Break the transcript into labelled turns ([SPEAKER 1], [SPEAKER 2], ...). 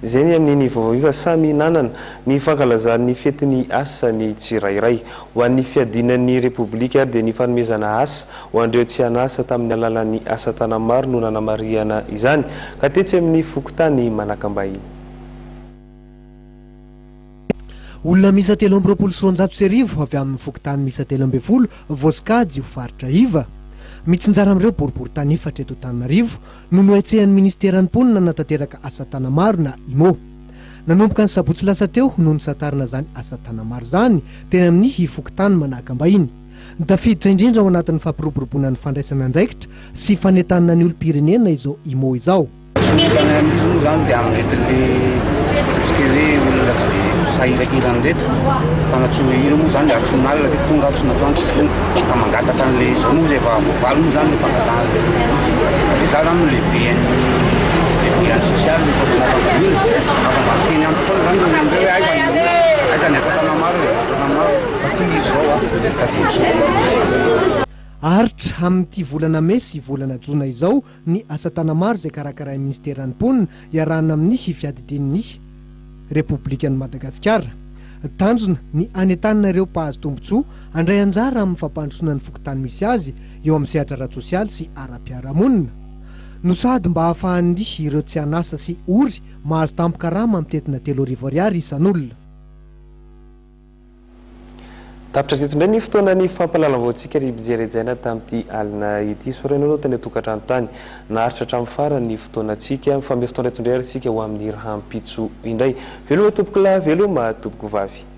[SPEAKER 1] Zeny amin'ny vaovao samy nanana ny fankalazan'ny fetiny asa ny tsirairay ho an'ny fiadinan'ny Repoblika dia ny fanomezana asa ho andreo tsy hanasa tamin'ny alalan'ny asa tanamaro no nanamariana izany ka tetsy amin'ny fokotany manakambahiny.
[SPEAKER 2] Olona misa 320 avy amin'ny fokotany misa 12 Voskajy ho faritra Iva mitsinjara amin'ireo boribory tany efatra eto Antananarivo no noetsehan'ny ministeran'ny mponina natateraka asa tanamaro na IMO. Nanomboka ny sabotsy lasa teo no nisatarina zany asa tanamaro zany teny amin'ny fokotany manakambahiny. Tafiditra indrindra ao anatin'ny fampiroboroboana ny fandraisana andraikitra sy fanentanana ny olom-pirenena izao IMO izao. Aritra amin'ity volana May sy volana Jona izao ny asa tanamaro izay karakarain'ny ministeran'ny mponina iarahana amin'ny fiadidian'ny Repoblikan'i Madagasikara. Tanjona ny anentanana ireo mpahazo tombotsoa handray anjara amin'ny fampandrosoana ny fokotany misy azy eo amin'ny sehatra ara-tsosialy sy ara-piarahamonina no sady mba hahafahan'ny ireo tsy hanasa sy ory mahazo tampo-karama amin'ny tetina 3,000 ariary isan'olona.
[SPEAKER 1] Tapitra teto indray ny fotoana ny fampalalam-voantsika ry mijery-jaina tamin'ity alina ity sorainao tany tokantrano tany naharitra hatramin'ny farany ny fotoanantsika fa mbe fotoana eto indray aritsika ho amin'ny rahampitso indray. Veloma tompoko lahy, veloma tompoko vavy.